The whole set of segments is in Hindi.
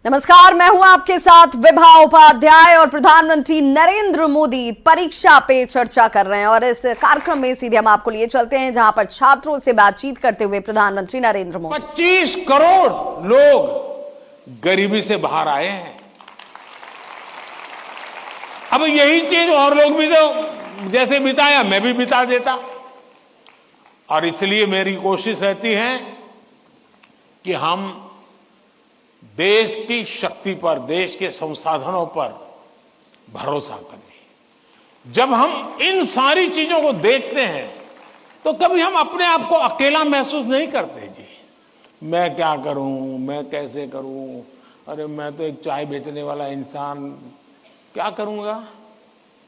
नमस्कार, मैं हूं आपके साथ विभा उपाध्याय और प्रधानमंत्री नरेंद्र मोदी परीक्षा पे चर्चा कर रहे हैं। और इस कार्यक्रम में सीधे हम आपको लिए चलते हैं जहां पर छात्रों से बातचीत करते हुए प्रधानमंत्री नरेंद्र मोदी 25 करोड़ लोग गरीबी से बाहर आए हैं। अब यही चीज और लोग भी तो जैसे बिताया मैं भी बिता देता। और इसलिए मेरी कोशिश रहती है कि हम देश की शक्ति पर, देश के संसाधनों पर भरोसा करें। जब हम इन सारी चीजों को देखते हैं तो कभी हम अपने आप को अकेला महसूस नहीं करते। जी, मैं क्या करूं, मैं कैसे करूं, अरे मैं तो एक चाय बेचने वाला इंसान, क्या करूंगा,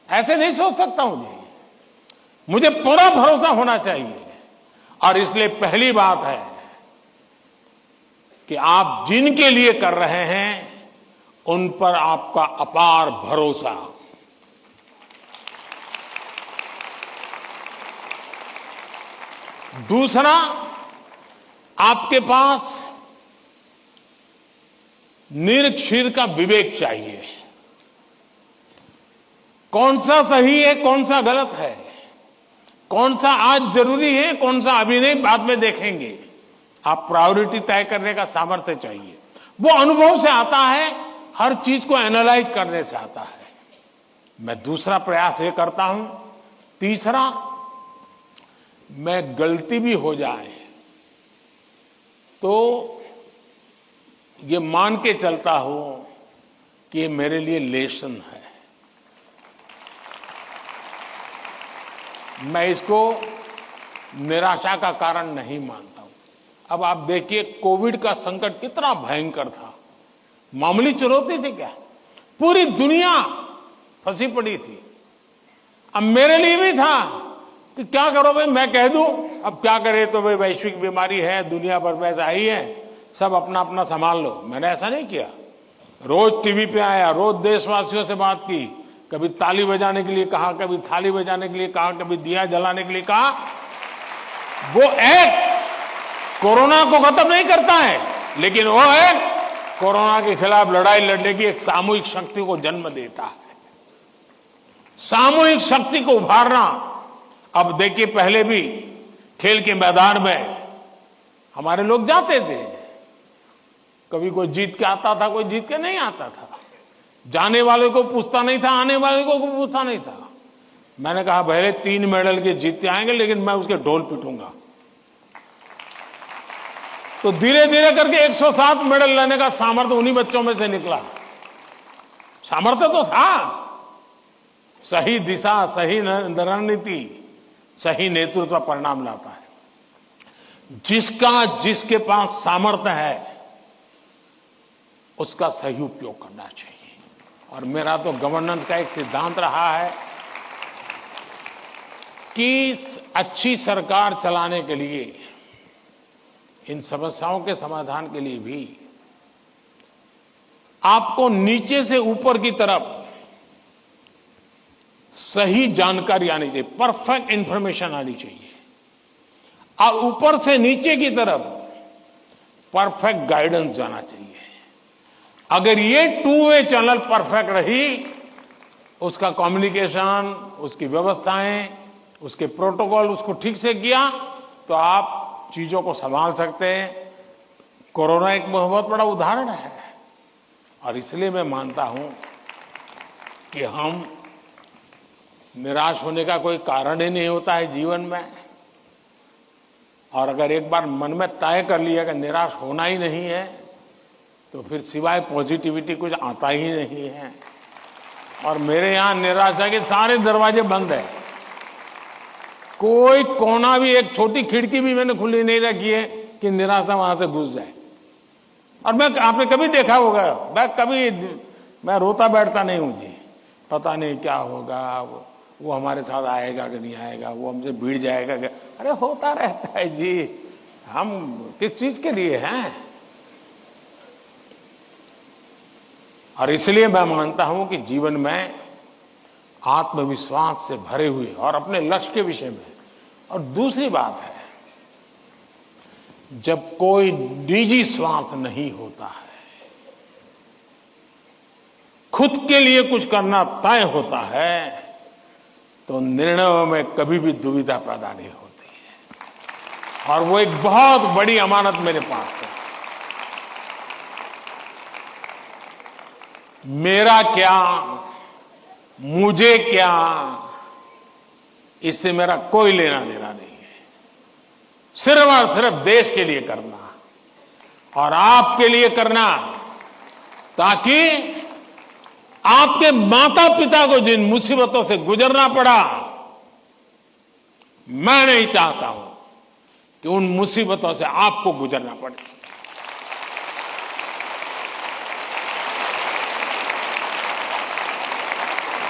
ऐसे नहीं सोच सकता हूं। जी, मुझे पूरा भरोसा होना चाहिए। और इसलिए पहली बात है कि आप जिनके लिए कर रहे हैं उन पर आपका अपार भरोसा। दूसरा, आपके पास निरक्षीर का विवेक चाहिए। कौन सा सही है, कौन सा गलत है, कौन सा आज जरूरी है, कौन सा अभी नहीं, बाद में देखेंगे। आप प्रायोरिटी तय करने का सामर्थ्य चाहिए। वो अनुभव से आता है, हर चीज को एनालाइज करने से आता है। मैं दूसरा प्रयास ये करता हूं। तीसरा, मैं गलती भी हो जाए तो ये मान के चलता हूं कि ये मेरे लिए लेसन है। मैं इसको निराशा का कारण नहीं मानता हूं। अब आप देखिए, कोविड का संकट कितना भयंकर था। मामूली चुनौती थी क्या? पूरी दुनिया फंसी पड़ी थी। अब मेरे लिए भी था कि क्या करो भाई, मैं कह दूं अब क्या करे, तो भाई वैश्विक बीमारी है, दुनिया भर में ऐसा ही है, सब अपना अपना संभाल लो। मैंने ऐसा नहीं किया। रोज टीवी पे आया, रोज देशवासियों से बात की, कभी ताली बजाने के लिए कहा, कभी थाली बजाने के लिए कहा, कभी दिया जलाने के लिए कहा। वो एक कोरोना को खत्म नहीं करता है, लेकिन वो एक कोरोना के खिलाफ लड़ाई लड़ने की एक सामूहिक शक्ति को जन्म देता है। सामूहिक शक्ति को उभारना। अब देखिए, पहले भी खेल के मैदान में हमारे लोग जाते थे, कभी कोई जीत के आता था, कोई जीत के नहीं आता था। जाने वाले को पूछता नहीं था, आने वाले को पूछता नहीं था। मैंने कहा भले 3 मेडल के जीतते आएंगे, लेकिन मैं उसके ढोल पीटूंगा। तो धीरे धीरे करके 107 मेडल लेने का सामर्थ्य उन्हीं बच्चों में से निकला। सामर्थ्य तो था। सही दिशा, सही रणनीति, सही नेतृत्व परिणाम लाता है। जिसके पास सामर्थ्य है उसका सही उपयोग करना चाहिए। और मेरा तो गवर्नेंस का एक सिद्धांत रहा है कि अच्छी सरकार चलाने के लिए, इन समस्याओं के समाधान के लिए भी आपको नीचे से ऊपर की तरफ सही जानकारी आनी चाहिए, परफेक्ट इंफॉर्मेशन आनी चाहिए, और ऊपर से नीचे की तरफ परफेक्ट गाइडेंस जाना चाहिए। अगर ये 2 वे चैनल परफेक्ट रही, उसका कम्युनिकेशन, उसकी व्यवस्थाएं, उसके प्रोटोकॉल उसको ठीक से किया, तो आप चीजों को संभाल सकते हैं। कोरोना एक बहुत बड़ा उदाहरण है। और इसलिए मैं मानता हूं कि हम निराश होने का कोई कारण ही नहीं होता है जीवन में। और अगर एक बार मन में तय कर लिया कि निराश होना ही नहीं है, तो फिर सिवाय पॉजिटिविटी कुछ आता ही नहीं है। और मेरे यहां निराशा के सारे दरवाजे बंद हैं। कोई कोना भी, एक छोटी खिड़की भी मैंने खुली नहीं रखी है कि निराशा वहां से घुस जाए। और आपने कभी देखा होगा, मैं रोता बैठता नहीं हूं। जी, पता नहीं क्या होगा, वो हमारे साथ आएगा कि नहीं आएगा, वो हमसे भिड़ जाएगा क्या, अरे होता रहता है जी। हम किस चीज के लिए हैं? और इसलिए मैं मानता हूं कि जीवन में आत्मविश्वास से भरे हुए और अपने लक्ष्य के विषय में। और दूसरी बात है, जब कोई निजी स्वार्थ नहीं होता है, खुद के लिए कुछ करना तय होता है तो निर्णयों में कभी भी दुविधा पैदा नहीं होती है। और वो एक बहुत बड़ी अमानत मेरे पास है। मेरा क्या, मुझे क्या, इससे मेरा कोई लेना देना नहीं है। सिर्फ और सिर्फ देश के लिए करना और आपके लिए करना, ताकि आपके माता पिता को जिन मुसीबतों से गुजरना पड़ा, मैं नहीं चाहता हूं कि उन मुसीबतों से आपको गुजरना पड़े।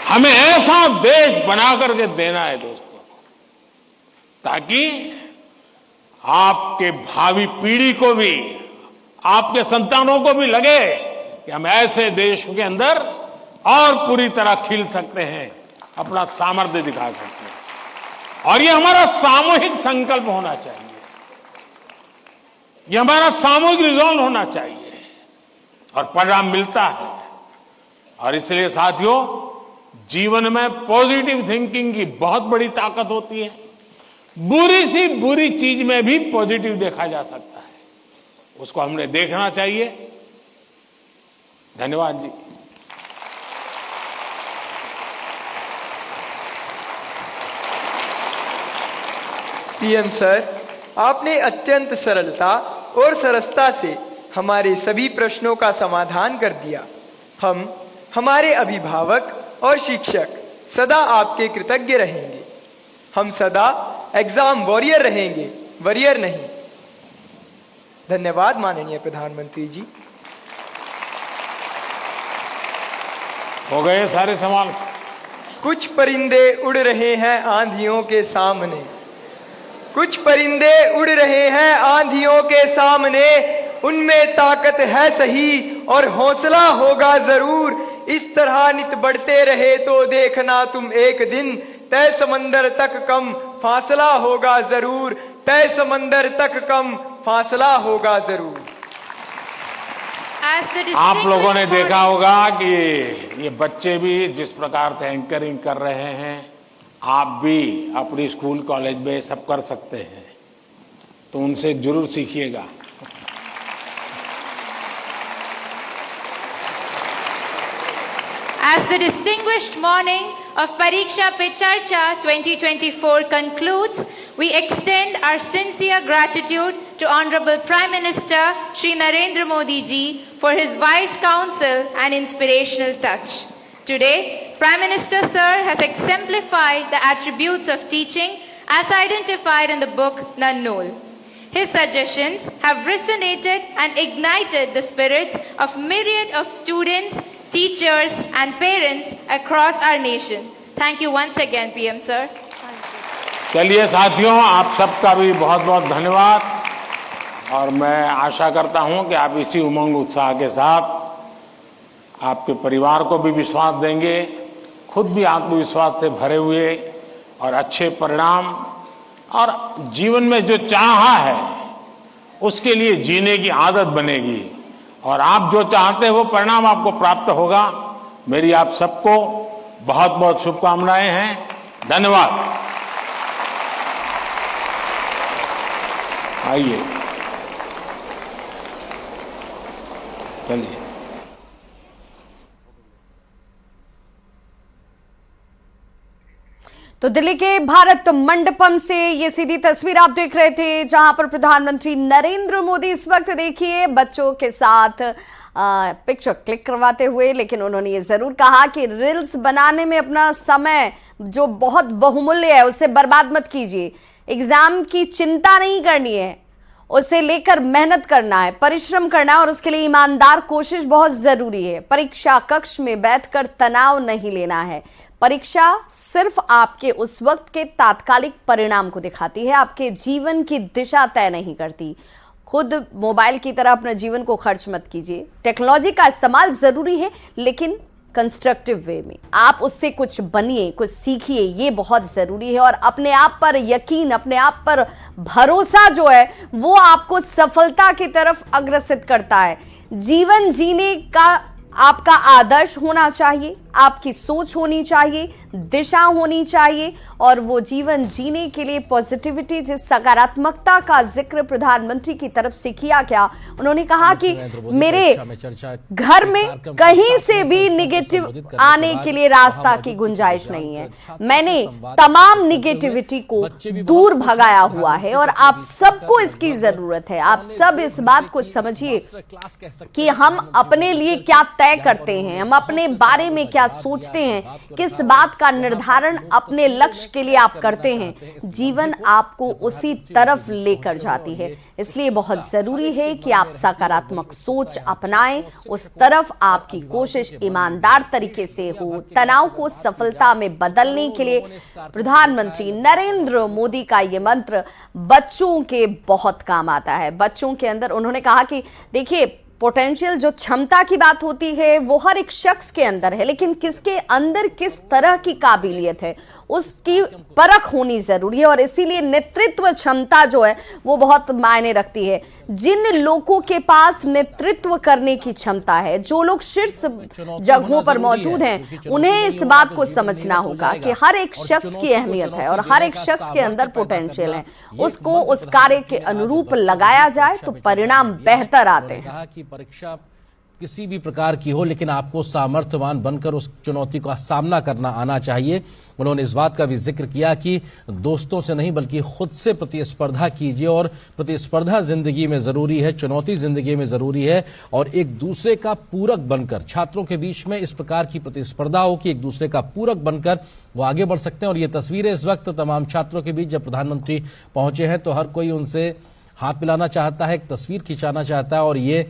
हमें ऐसा देश बना करके देना है दोस्तों, ताकि आपके भावी पीढ़ी को भी, आपके संतानों को भी लगे कि हम ऐसे देश के अंदर और पूरी तरह खिल सकते हैं, अपना सामर्थ्य दिखा सकते हैं। और ये हमारा सामूहिक संकल्प होना चाहिए, ये हमारा सामूहिक रिजॉल्व होना चाहिए, और परिणाम मिलता है। और इसलिए साथियों, जीवन में पॉजिटिव थिंकिंग की बहुत बड़ी ताकत होती है। बुरी सी बुरी चीज में भी पॉजिटिव देखा जा सकता है, उसको हमने देखना चाहिए। धन्यवाद जी। पीएम सर, आपने अत्यंत सरलता और सरसता से हमारे सभी प्रश्नों का समाधान कर दिया। हम, हमारे अभिभावक और शिक्षक सदा आपके कृतज्ञ रहेंगे। हम सदा एग्जाम वॉरियर रहेंगे, वरियर नहीं। धन्यवाद माननीय प्रधानमंत्री जी। हो गए सारे सवाल? कुछ परिंदे उड़ रहे हैं आंधियों के सामने, कुछ परिंदे उड़ रहे हैं आंधियों के सामने, उनमें ताकत है सही और हौसला होगा जरूर। इस तरह नित बढ़ते रहे तो देखना तुम एक दिन, तय समंदर तक कम फासला होगा जरूर, तय समंदर तक कम फासला होगा जरूर। आप लोगों ने देखा होगा कि ये बच्चे भी जिस प्रकार से एंकरिंग कर रहे हैं, आप भी अपनी स्कूल कॉलेज में सब कर सकते हैं, तो उनसे जरूर सीखिएगा। As the distinguished morning of Pariksha Pe Charcha 2024 concludes, we extend our sincere gratitude to Honorable Prime Minister Shri Narendra Modi ji for his wise counsel and inspirational touch. Today, Prime Minister Sir has exemplified the attributes of teaching as identified in the book Nannul. His suggestions have resonated and ignited the spirits of myriad of students, teachers and parents across our nation. Thank you once again, PM Sir. चलिए साथियों, आप सबका भी बहुत बहुत धन्यवाद, और मैं आशा करता हूं कि आप इसी उमंग उत्साह के साथ आपके परिवार को भी विश्वास देंगे, खुद भी आत्मविश्वास से भरे हुए और अच्छे परिणाम, और जीवन में जो चाहा है उसके लिए जीने की आदत बनेगी, और आप जो चाहते हैं वो परिणाम आपको प्राप्त होगा। मेरी आप सबको बहुत बहुत शुभकामनाएं हैं। धन्यवाद। आइए, चलिए। तो दिल्ली के भारत मंडपम से ये सीधी तस्वीर आप देख रहे थे, जहां पर प्रधानमंत्री नरेंद्र मोदी इस वक्त देखिए बच्चों के साथ पिक्चर क्लिक करवाते हुए। लेकिन उन्होंने ये जरूर कहा कि रील्स बनाने में अपना समय जो बहुत बहुमूल्य है उसे बर्बाद मत कीजिए। एग्जाम की चिंता नहीं करनी है, उसे लेकर मेहनत करना है, परिश्रम करना है, और उसके लिए ईमानदार कोशिश बहुत जरूरी है। परीक्षा कक्ष में बैठकर तनाव नहीं लेना है। परीक्षा सिर्फ आपके उस वक्त के तात्कालिक परिणाम को दिखाती है, आपके जीवन की दिशा तय नहीं करती। खुद मोबाइल की तरह अपने जीवन को खर्च मत कीजिए। टेक्नोलॉजी का इस्तेमाल जरूरी है, लेकिन कंस्ट्रक्टिव वे में। आप उससे कुछ बनिए, कुछ सीखिए, ये बहुत जरूरी है। और अपने आप पर यकीन, अपने आप पर भरोसा जो है वो आपको सफलता की तरफ अग्रसित करता है। जीवन जीने का आपका आदर्श होना चाहिए, आपकी सोच होनी चाहिए, दिशा होनी चाहिए और वो जीवन जीने के लिए पॉजिटिविटी, जिस सकारात्मकता का जिक्र प्रधानमंत्री की तरफ से किया गया। उन्होंने कहा कि मेरे घर में कहीं से भी निगेटिव आने के लिए रास्ता की गुंजाइश नहीं है। मैंने तमाम निगेटिविटी को दूर भगाया हुआ है और आप सबको इसकी जरूरत है। आप सब इस बात को समझिए कि हम अपने लिए क्या तय करते हैं, हम अपने बारे में क्या सोचते हैं, किस बात का निर्धारण अपने लक्ष्य के लिए आप करते हैं, जीवन आपको उसी तरफ लेकर जाती है। इसलिए बहुत जरूरी है कि आप सकारात्मक सोच अपनाएं, उस तरफ आपकी कोशिश ईमानदार तरीके से हो। तनाव को सफलता में बदलने के लिए प्रधानमंत्री नरेंद्र मोदी का यह मंत्र बच्चों के बहुत काम आता है। बच्चों के अंदर उन्होंने कहा कि देखिए, पोटेंशियल, जो क्षमता की बात होती है वो हर एक शख्स के अंदर है, लेकिन किसके अंदर किस तरह की काबिलियत है उसकी परख होनी जरूरी है और इसीलिए नेतृत्व क्षमता जो है वो बहुत मायने रखती है। जिन लोगों के पास नेतृत्व करने की क्षमता है, जो लोग शीर्ष जगहों पर मौजूद हैं, उन्हें इस बात को समझना होगा कि हर एक शख्स की अहमियत है और हर एक शख्स के अंदर पोटेंशियल है। उसको उस कार्य के अनुरूप लगाया जाए तो परिणाम बेहतर आते हैं। परीक्षा किसी भी प्रकार की हो, लेकिन आपको सामर्थ्यवान बनकर उस चुनौती का सामना करना आना चाहिए। उन्होंने इस बात का भी जिक्र किया कि दोस्तों से नहीं बल्कि खुद से प्रतिस्पर्धा कीजिए और प्रतिस्पर्धा जिंदगी में जरूरी है, चुनौती जिंदगी में जरूरी है और एक दूसरे का पूरक बनकर छात्रों के बीच में इस प्रकार की प्रतिस्पर्धा हो कि एक दूसरे का पूरक बनकर वो आगे बढ़ सकते हैं। और ये तस्वीरें इस वक्त तमाम छात्रों के बीच जब प्रधानमंत्री पहुंचे हैं तो हर कोई उनसे हाथ मिलाना चाहता है, एक तस्वीर खिंचाना चाहता है और ये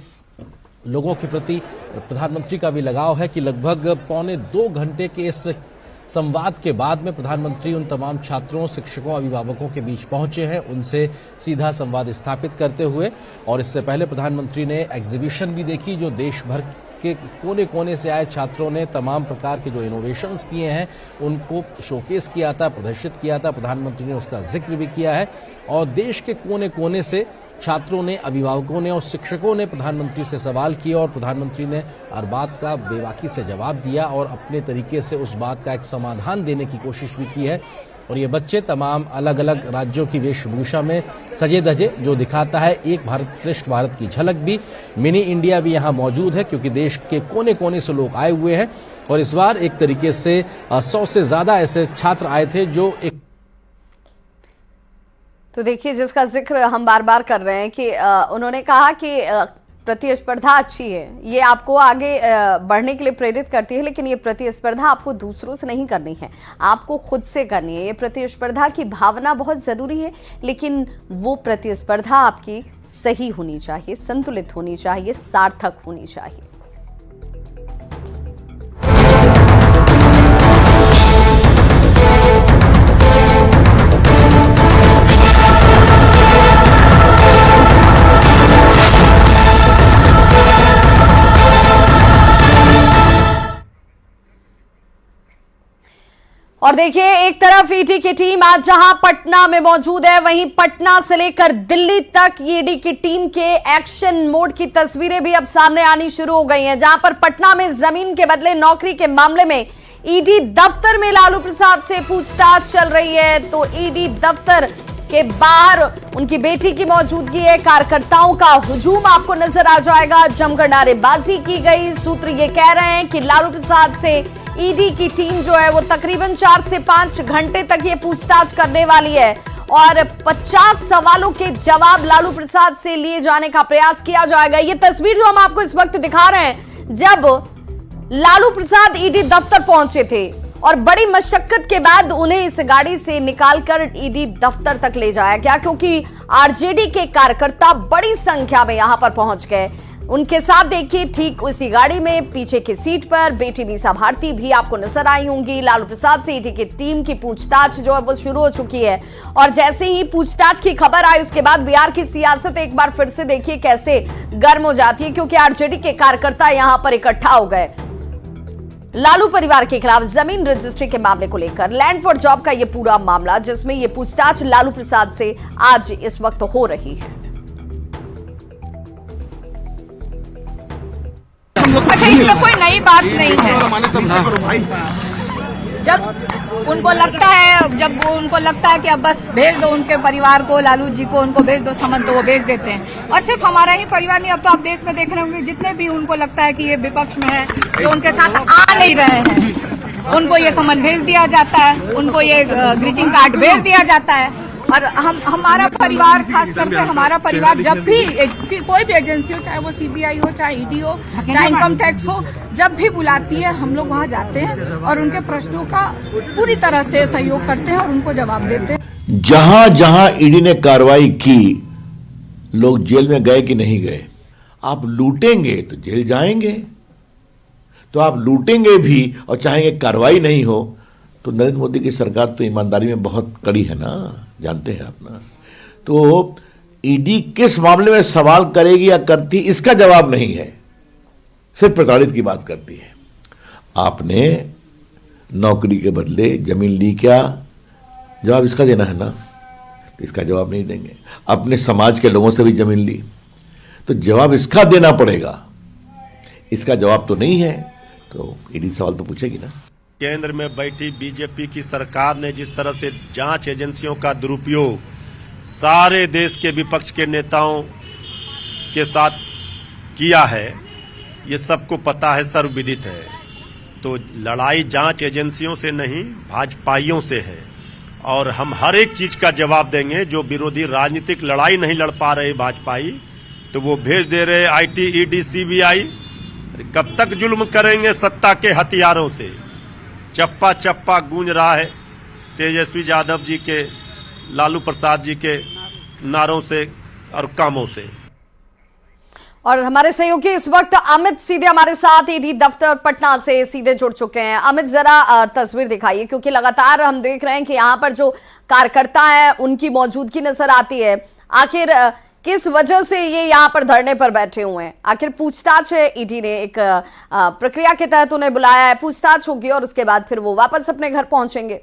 लोगों के प्रति प्रधानमंत्री का भी लगाव है कि लगभग 1.25 घंटे के इस संवाद के बाद में प्रधानमंत्री उन तमाम छात्रों, शिक्षकों, अभिभावकों के बीच पहुंचे हैं, उनसे सीधा संवाद स्थापित करते हुए। और इससे पहले प्रधानमंत्री ने एग्जीबिशन भी देखी जो देश भर के कोने कोने से आए छात्रों ने तमाम प्रकार के जो इनोवेशंस किए हैं उनको शोकेस किया था, प्रदर्शित किया था। प्रधानमंत्री ने उसका जिक्र भी किया है और देश के कोने कोने से छात्रों ने, अभिभावकों ने और शिक्षकों ने प्रधानमंत्री से सवाल किए और प्रधानमंत्री ने हर बात का बेबाकी से जवाब दिया और अपने तरीके से उस बात का एक समाधान देने की कोशिश भी की है। और ये बच्चे तमाम अलग अलग राज्यों की वेशभूषा में सजे धजे, जो दिखाता है एक भारत श्रेष्ठ भारत की झलक भी। मिनी इंडिया भी यहाँ मौजूद है क्योंकि देश के कोने कोने से लोग आए हुए हैं और इस बार एक तरीके से 100 से ज्यादा ऐसे छात्र आए थे जो एक। तो देखिए, जिसका जिक्र हम बार बार कर रहे हैं कि उन्होंने कहा कि प्रतिस्पर्धा अच्छी है, ये आपको आगे बढ़ने के लिए प्रेरित करती है, लेकिन ये प्रतिस्पर्धा आपको दूसरों से नहीं करनी है, आपको खुद से करनी है। ये प्रतिस्पर्धा की भावना बहुत ज़रूरी है, लेकिन वो प्रतिस्पर्धा आपकी सही होनी चाहिए, संतुलित होनी चाहिए, सार्थक होनी चाहिए। और देखिए, एक तरफ ईडी की टीम आज जहां पटना में मौजूद है, वहीं पटना से लेकर दिल्ली तक ईडी की टीम के एक्शन मोड की तस्वीरें भी अब सामने आनी शुरू हो गई हैं। जहां पर पटना में जमीन के बदले नौकरी के मामले में ईडी दफ्तर में लालू प्रसाद से पूछताछ चल रही है, तो ईडी दफ्तर के बाहर उनकी बेटी की मौजूदगी है। कार्यकर्ताओं का हुजूम आपको नजर आ जाएगा, जमकर नारेबाजी की गई। सूत्र ये कह रहे हैं कि लालू प्रसाद से ईडी की टीम जो है वो तकरीबन 4 से 5 घंटे तक ये पूछताछ करने वाली है और 50 सवालों के जवाब लालू प्रसाद से लिए जाने का प्रयास किया जाएगा। ये तस्वीर जो हम आपको इस वक्त दिखा रहे हैं, जब लालू प्रसाद ईडी दफ्तर पहुंचे थे और बड़ी मशक्कत के बाद उन्हें इस गाड़ी से निकालकर ईडी दफ्तर तक ले जाया गया, क्योंकि आरजेडी के कार्यकर्ता बड़ी संख्या में यहां पर पहुंच गए। उनके साथ देखिए, ठीक उसी गाड़ी में पीछे की सीट पर बेटी मीसा भारती भी आपको नजर आई होंगी। लालू प्रसाद से ईडी की टीम की पूछताछ जो है वो शुरू हो चुकी है और जैसे ही पूछताछ की खबर आई उसके बाद बिहार की सियासत एक बार फिर से देखिए कैसे गर्म हो जाती है, क्योंकि आरजेडी के कार्यकर्ता यहां पर इकट्ठा हो गए लालू परिवार के खिलाफ जमीन रजिस्ट्री के मामले को लेकर। लैंड फॉर जॉब का यह पूरा मामला, जिसमें यह पूछताछ लालू प्रसाद से आज इस वक्त हो रही है। अच्छा, इसमें कोई नई बात नहीं है। जब उनको लगता है कि अब बस भेज दो उनके परिवार को, लालू जी को उनको भेज दो समन, तो वो भेज देते हैं। और सिर्फ हमारा ही परिवार नहीं, अब तो आप देश में देख रहे होंगे जितने भी उनको लगता है कि ये विपक्ष में है, तो उनके साथ आ नहीं रहे हैं, उनको ये समन भेज दिया जाता है, उनको ये ग्रीटिंग कार्ड भेज दिया जाता है। और हमारा परिवार, खास करके हमारा परिवार, जब भी कोई भी एजेंसी हो, चाहे वो सीबीआई हो, चाहे ईडी हो, चाहे इनकम टैक्स हो, जब भी बुलाती है हम लोग वहाँ जाते हैं और उनके प्रश्नों का पूरी तरह से सहयोग करते हैं और उनको जवाब देते हैं। जहां जहां ईडी ने कार्रवाई की, लोग जेल में गए कि नहीं गए? आप लूटेंगे तो जेल जाएंगे, तो आप लूटेंगे भी और चाहेंगे कार्रवाई नहीं हो, तो नरेंद्र मोदी की सरकार तो ईमानदारी में बहुत कड़ी है ना, जानते हैं आप ना। तो ईडी किस मामले में सवाल करेगी या करती, इसका जवाब नहीं है, सिर्फ प्रताड़ित की बात करती है। आपने नौकरी के बदले जमीन ली, क्या जवाब इसका देना है ना, तो इसका जवाब नहीं देंगे। अपने समाज के लोगों से भी जमीन ली, तो जवाब इसका देना पड़ेगा, इसका जवाब तो नहीं है, तो ईडी सवाल तो पूछेगी ना। केंद्र में बैठी बीजेपी की सरकार ने जिस तरह से जांच एजेंसियों का दुरुपयोग सारे देश के विपक्ष के नेताओं के साथ किया है, ये सबको पता है, सर्वविदित है। तो लड़ाई जांच एजेंसियों से नहीं, भाजपाइयों से है, और हम हर एक चीज का जवाब देंगे। जो विरोधी राजनीतिक लड़ाई नहीं लड़ पा रहे भाजपाई, तो वो भेज दे रहे आईटी, ईडी, सीबीआई। कब तक जुल्म करेंगे सत्ता के हथियारों से? चप्पा चप्पा गूंज रहा है तेजस्वी यादव जी के, लालू प्रसाद जी के नारों से और कामों से। और हमारे सहयोगी इस वक्त अमित सीधे हमारे साथ ईडी दफ्तर पटना से सीधे जुड़ चुके हैं। अमित, जरा तस्वीर दिखाइए, क्योंकि लगातार हम देख रहे हैं कि यहाँ पर जो कार्यकर्ता है उनकी मौजूदगी नजर आती है। आखिर किस वजह से ये यहाँ पर धरने पर बैठे हुए हैं? आखिर पूछताछ है, ईडी ने एक प्रक्रिया के तहत उन्हें बुलाया है, पूछताछ होगी और उसके बाद फिर वो वापस अपने घर पहुंचेंगे।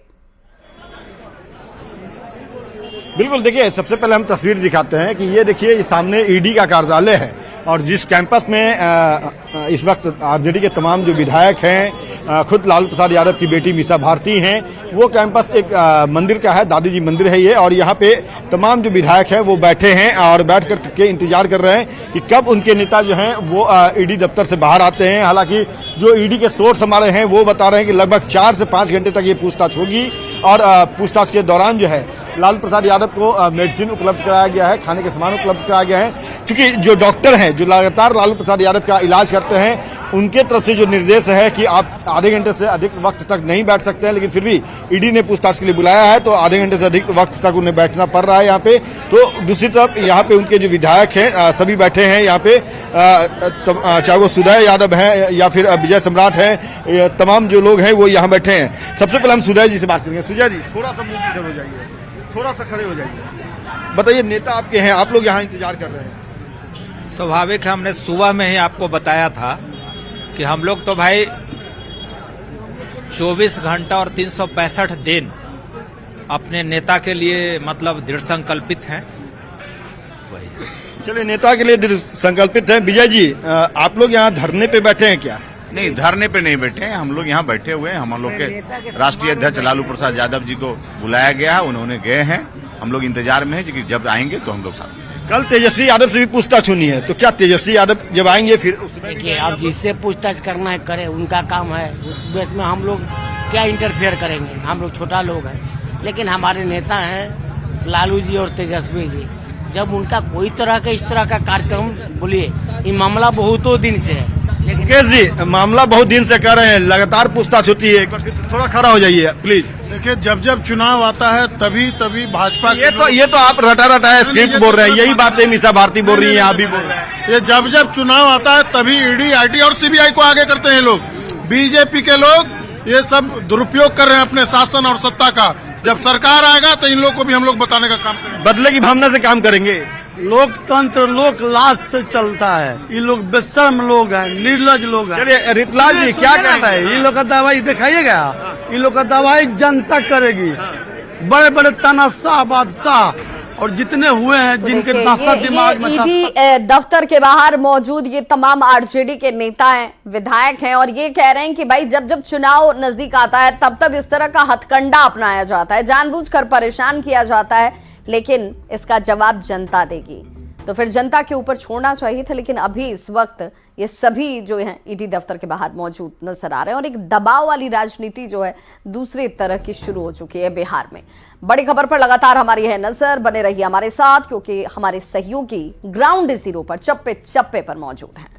बिल्कुल, देखिए सबसे पहले हम तस्वीर दिखाते हैं कि ये देखिए सामने ईडी का कार्यालय है, और जिस कैंपस में इस वक्त आरजेडी के तमाम जो विधायक हैं, खुद लालू प्रसाद यादव की बेटी मीसा भारती हैं, वो कैंपस एक मंदिर का है, दादी जी मंदिर है ये, और यहाँ पे तमाम जो विधायक हैं वो बैठे हैं और बैठ कर के इंतजार कर रहे हैं कि कब उनके नेता जो हैं वो ईडी दफ्तर से बाहर आते हैं। हालांकि जो ईडी के सोर्स हमारे हैं वो बता रहे हैं कि लगभग 4 से 5 घंटे तक ये पूछताछ होगी, और पूछताछ के दौरान जो है लालू प्रसाद यादव को मेडिसिन उपलब्ध कराया गया है, खाने के सामान उपलब्ध कराया गया है, क्योंकि जो डॉक्टर हैं जो लगातार लालू प्रसाद यादव का इलाज करते हैं, उनके तरफ से जो निर्देश है कि आप आधे घंटे से अधिक वक्त तक नहीं बैठ सकते हैं, लेकिन फिर भी ईडी ने पूछताछ के लिए बुलाया है, तो आधे घंटे से अधिक वक्त तक उन्हें बैठना पड़ रहा है यहाँ पे। तो दूसरी तरफ यहाँ पे उनके जो विधायक हैं सभी बैठे हैं यहाँ पे, चाहे वो सुदय यादव है या फिर विजय सम्राट है, तमाम जो लोग हैं वो यहाँ बैठे हैं। सबसे पहले हम सुदय जी से बात करेंगे। सुदय जी, थोड़ा सा मुंह इधर हो जाइए, थोड़ा सा खड़े हो जाइए, बताइए नेता आपके हैं, आप लोग यहाँ इंतजार कर रहे हैं। स्वाभाविक है, हमने सुबह में ही आपको बताया था कि हम लोग तो भाई 24 घंटा और 365 दिन अपने नेता के लिए मतलब दृढ़ संकल्पित हैं। वही चलिए, नेता के लिए दृढ़ संकल्पित हैं। विजय जी, आप लोग यहाँ धरने पे बैठे हैं क्या? नहीं, धरने पे नहीं बैठे हैं, हम लोग यहाँ बैठे हुए हैं। हम लोग के राष्ट्रीय अध्यक्ष लालू प्रसाद यादव जी को बुलाया गया है, उन्होंने गए हैं, हम लोग इंतजार में हैं कि जब आएंगे तो हम लोग साथ। कल तेजस्वी यादव से भी पूछताछ होनी है, तो क्या तेजस्वी यादव जब आएंगे फिर देखिए, अब जिससे पूछताछ करना है करे, उनका काम है, उस बेस में हम लोग क्या इंटरफेयर करेंगे? हम लोग छोटा लोग हैं, लेकिन हमारे नेता हैं लालू जी और तेजस्वी जी, जब उनका कोई तरह का इस तरह का कार्यक्रम, बोलिए ये मामला बहुतों दिन से है। मुकेश जी, मामला बहुत दिन से कर रहे हैं, लगातार पूछताछ होती है, थोड़ा खड़ा हो जाइए प्लीज। देखिए, जब जब चुनाव आता है तभी भाजपा ये तो आप रटा है स्क्रिप्ट बोल रहे हैं, यही बातें मीसा भारती बोल रही है, आप भी बोल रहे हैं। ये जब जब चुनाव आता है तभी ईडी, आईटी और सीबीआई को आगे करते हैं लोग। बीजेपी के लोग ये सब दुरुपयोग कर रहे हैं अपने शासन और सत्ता का। जब सरकार आएगा तो इन लोग को भी हम लोग बताने का काम करेंगे, बदले की भावना से काम करेंगे। लोकतंत्र लोक लाज से चलता है, ये लोग बेशर्म लोग हैं, निर्लज लोग हैं। चलिए रितलाल जी, क्या कहना है? इन लोग का दवाई दिखाइएगा, इन लोग का दवाई जनता करेगी। बड़े बड़े तानाशाह बादशाह और जितने हुए हैं जिनके नशा दिमाग में था। ईडी दफ्तर के बाहर मौजूद ये तमाम आरजेडी के नेता हैं, विधायक हैं, और ये कह रहे हैं कि भाई जब जब चुनाव नजदीक आता है तब तब इस तरह का हथकंडा अपनाया जाता है, जानबूझकर परेशान किया जाता है, लेकिन इसका जवाब जनता देगी। तो फिर जनता के ऊपर छोड़ना चाहिए था, लेकिन अभी इस वक्त ये सभी जो हैं ईडी दफ्तर के बाहर मौजूद नजर आ रहे हैं और एक दबाव वाली राजनीति जो है दूसरी तरह की शुरू हो चुकी है बिहार में। बड़ी खबर पर लगातार हमारी है नजर, बने रहिए हमारे साथ क्योंकि हमारे सहयोगी ग्राउंड जीरो पर चप्पे चप्पे पर मौजूद हैं।